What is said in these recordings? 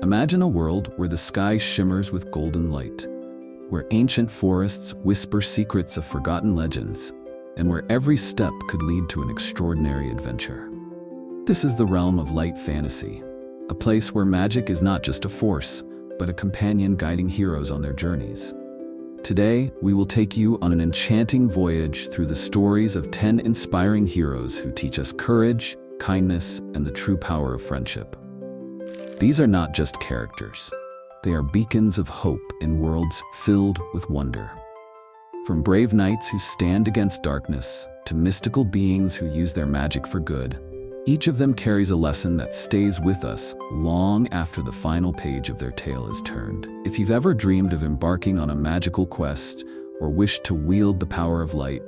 Imagine a world where the sky shimmers with golden light, where ancient forests whisper secrets of forgotten legends, and where every step could lead to an extraordinary adventure. This is the realm of light fantasy, a place where magic is not just a force, but a companion guiding heroes on their journeys. Today, we will take you on an enchanting voyage through the stories of 10 inspiring heroes who teach us courage, kindness, and the true power of friendship. These are not just characters. They are beacons of hope in worlds filled with wonder. From brave knights who stand against darkness to mystical beings who use their magic for good, each of them carries a lesson that stays with us long after the final page of their tale is turned. If you've ever dreamed of embarking on a magical quest or wished to wield the power of light,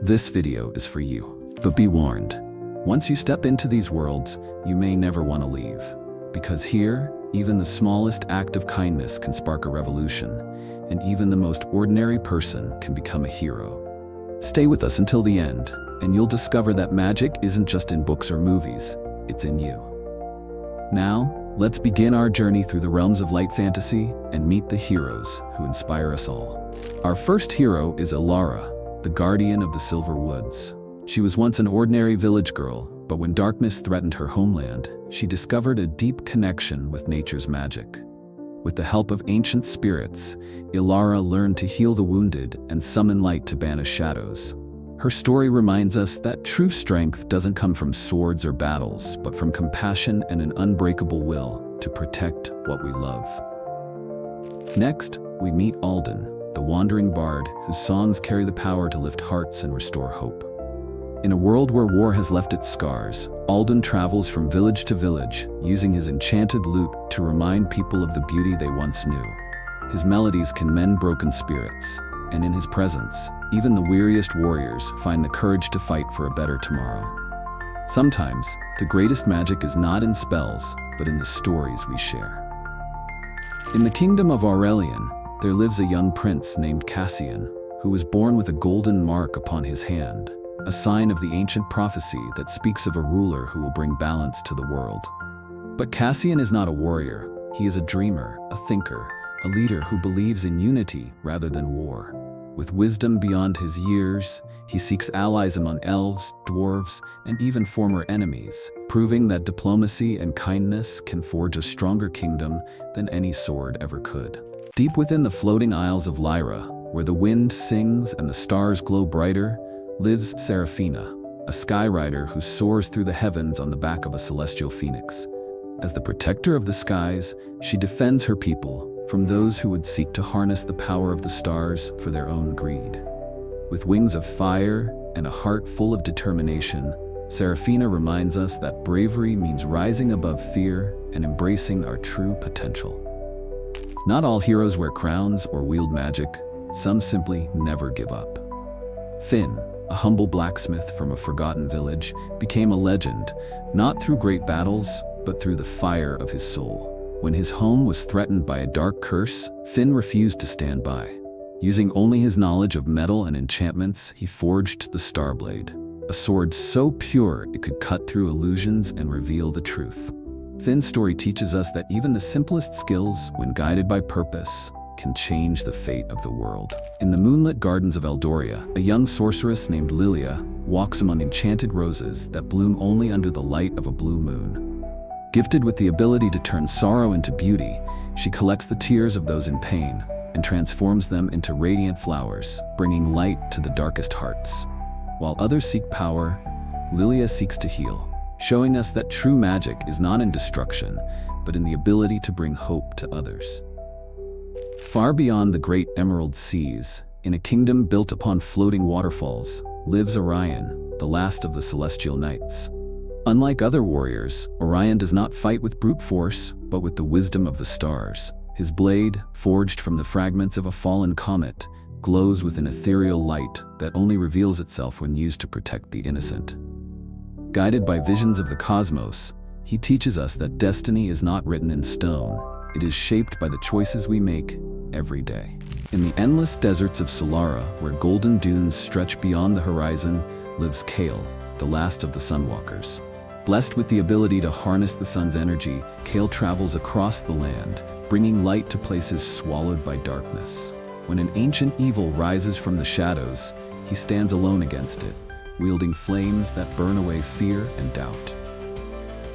this video is for you. But be warned, once you step into these worlds, you may never want to leave. Because here, even the smallest act of kindness can spark a revolution, and even the most ordinary person can become a hero. Stay with us until the end, and you'll discover that magic isn't just in books or movies, it's in you. Now, let's begin our journey through the realms of light fantasy and meet the heroes who inspire us all. Our first hero is Elara, the guardian of the Silver Woods. She was once an ordinary village girl, but when darkness threatened her homeland, she discovered a deep connection with nature's magic. With the help of ancient spirits, Elara learned to heal the wounded and summon light to banish shadows. Her story reminds us that true strength doesn't come from swords or battles, but from compassion and an unbreakable will to protect what we love. Next, we meet Alden, the wandering bard whose songs carry the power to lift hearts and restore hope. In a world where war has left its scars, Alden travels from village to village, using his enchanted lute to remind people of the beauty they once knew. His melodies can mend broken spirits, and in his presence, even the weariest warriors find the courage to fight for a better tomorrow. Sometimes, the greatest magic is not in spells, but in the stories we share. In the kingdom of Aurelian, there lives a young prince named Cassian, who was born with a golden mark upon his hand, a sign of the ancient prophecy that speaks of a ruler who will bring balance to the world. But Cassian is not a warrior. He is a dreamer, a thinker, a leader who believes in unity rather than war. With wisdom beyond his years, he seeks allies among elves, dwarves, and even former enemies, proving that diplomacy and kindness can forge a stronger kingdom than any sword ever could. Deep within the floating isles of Lyra, where the wind sings and the stars glow brighter, lives Seraphina, a skyrider who soars through the heavens on the back of a celestial phoenix. As the protector of the skies, she defends her people from those who would seek to harness the power of the stars for their own greed. With wings of fire and a heart full of determination, Seraphina reminds us that bravery means rising above fear and embracing our true potential. Not all heroes wear crowns or wield magic. Some simply never give up. Finn, a humble blacksmith from a forgotten village, became a legend, not through great battles, but through the fire of his soul. When his home was threatened by a dark curse, Finn refused to stand by. Using only his knowledge of metal and enchantments, he forged the Starblade, a sword so pure it could cut through illusions and reveal the truth. Finn's story teaches us that even the simplest skills, when guided by purpose, can change the fate of the world. In the moonlit gardens of Eldoria, a young sorceress named Lilia walks among enchanted roses that bloom only under the light of a blue moon. Gifted with the ability to turn sorrow into beauty, she collects the tears of those in pain and transforms them into radiant flowers, bringing light to the darkest hearts. While others seek power, Lilia seeks to heal, showing us that true magic is not in destruction, but in the ability to bring hope to others. Far beyond the great emerald seas, in a kingdom built upon floating waterfalls, lives Orion, the last of the celestial knights. Unlike other warriors, Orion does not fight with brute force, but with the wisdom of the stars. His blade, forged from the fragments of a fallen comet, glows with an ethereal light that only reveals itself when used to protect the innocent. Guided by visions of the cosmos, he teaches us that destiny is not written in stone. It is shaped by the choices we make every day. In the endless deserts of Solara, where golden dunes stretch beyond the horizon, lives Kale, the last of the Sunwalkers. Blessed with the ability to harness the sun's energy, Kale travels across the land, bringing light to places swallowed by darkness. When an ancient evil rises from the shadows, he stands alone against it, wielding flames that burn away fear and doubt.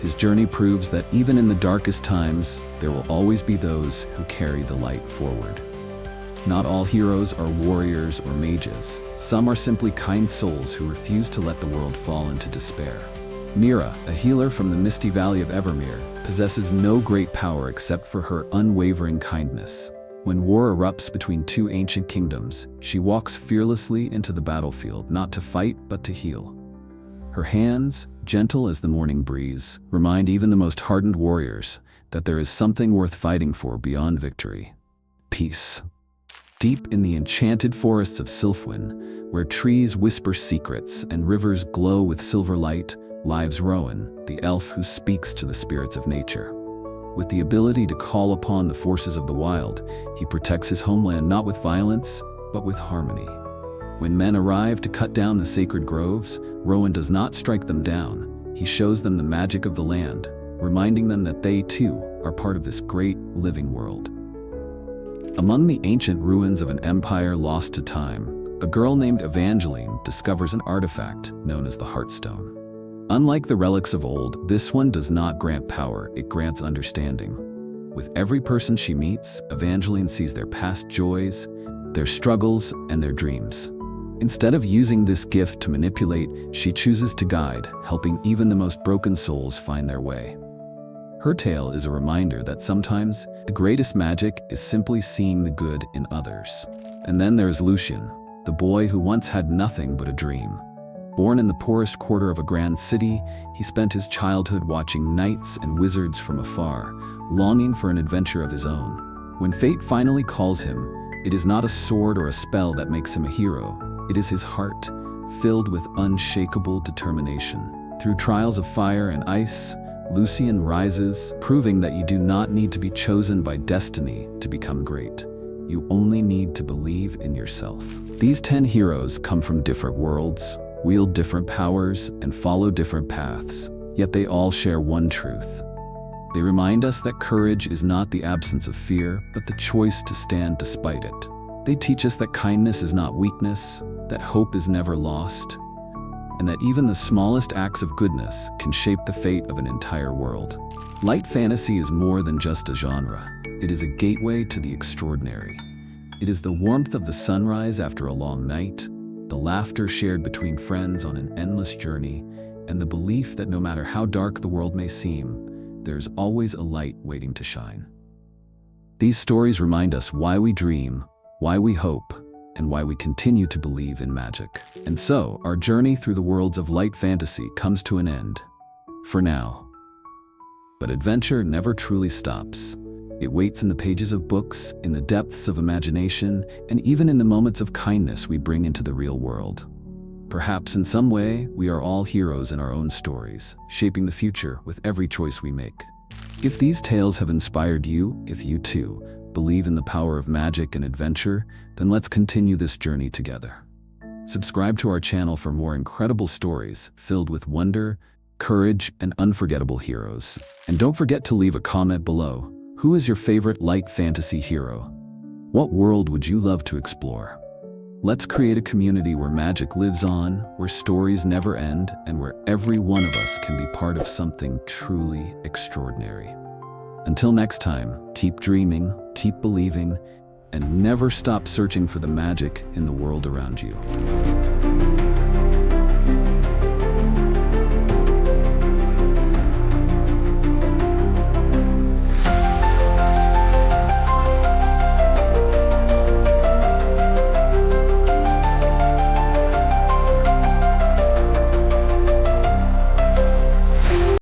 His journey proves that even in the darkest times, there will always be those who carry the light forward. Not all heroes are warriors or mages. Some are simply kind souls who refuse to let the world fall into despair. Mira, a healer from the misty valley of Evermere, possesses no great power except for her unwavering kindness. When war erupts between two ancient kingdoms, she walks fearlessly into the battlefield, not to fight but to heal. Her hands, gentle as the morning breeze, remind even the most hardened warriors that there is something worth fighting for beyond victory: peace. Deep in the enchanted forests of Silfwyn, where trees whisper secrets and rivers glow with silver light, lives Rowan, the elf who speaks to the spirits of nature. With the ability to call upon the forces of the wild, he protects his homeland not with violence, but with harmony. When men arrive to cut down the sacred groves, Rowan does not strike them down. He shows them the magic of the land, reminding them that they, too, are part of this great, living world. Among the ancient ruins of an empire lost to time, a girl named Evangeline discovers an artifact known as the Heartstone. Unlike the relics of old, this one does not grant power, it grants understanding. With every person she meets, Evangeline sees their past joys, their struggles, and their dreams. Instead of using this gift to manipulate, she chooses to guide, helping even the most broken souls find their way. Her tale is a reminder that sometimes the greatest magic is simply seeing the good in others. And then there's Lucian, the boy who once had nothing but a dream. Born in the poorest quarter of a grand city, he spent his childhood watching knights and wizards from afar, longing for an adventure of his own. When fate finally calls him, it is not a sword or a spell that makes him a hero. It is his heart, filled with unshakable determination. Through trials of fire and ice, Lucian rises, proving that you do not need to be chosen by destiny to become great. You only need to believe in yourself. These 10 heroes come from different worlds, wield different powers, and follow different paths, yet they all share one truth. They remind us that courage is not the absence of fear, but the choice to stand despite it. They teach us that kindness is not weakness, that hope is never lost, and that even the smallest acts of goodness can shape the fate of an entire world. Light fantasy is more than just a genre. It is a gateway to the extraordinary. It is the warmth of the sunrise after a long night, the laughter shared between friends on an endless journey, and the belief that no matter how dark the world may seem, there's always a light waiting to shine. These stories remind us why we dream, why we hope, and why we continue to believe in magic. And so, our journey through the worlds of light fantasy comes to an end. For now. But adventure never truly stops. It waits in the pages of books, in the depths of imagination, and even in the moments of kindness we bring into the real world. Perhaps in some way, we are all heroes in our own stories, shaping the future with every choice we make. If these tales have inspired you, if you too believe in the power of magic and adventure, then let's continue this journey together. Subscribe to our channel for more incredible stories filled with wonder, courage, and unforgettable heroes. And don't forget to leave a comment below. Who is your favorite light fantasy hero? What world would you love to explore? Let's create a community where magic lives on, where stories never end, and where every one of us can be part of something truly extraordinary. Until next time, keep dreaming, keep believing, and never stop searching for the magic in the world around you.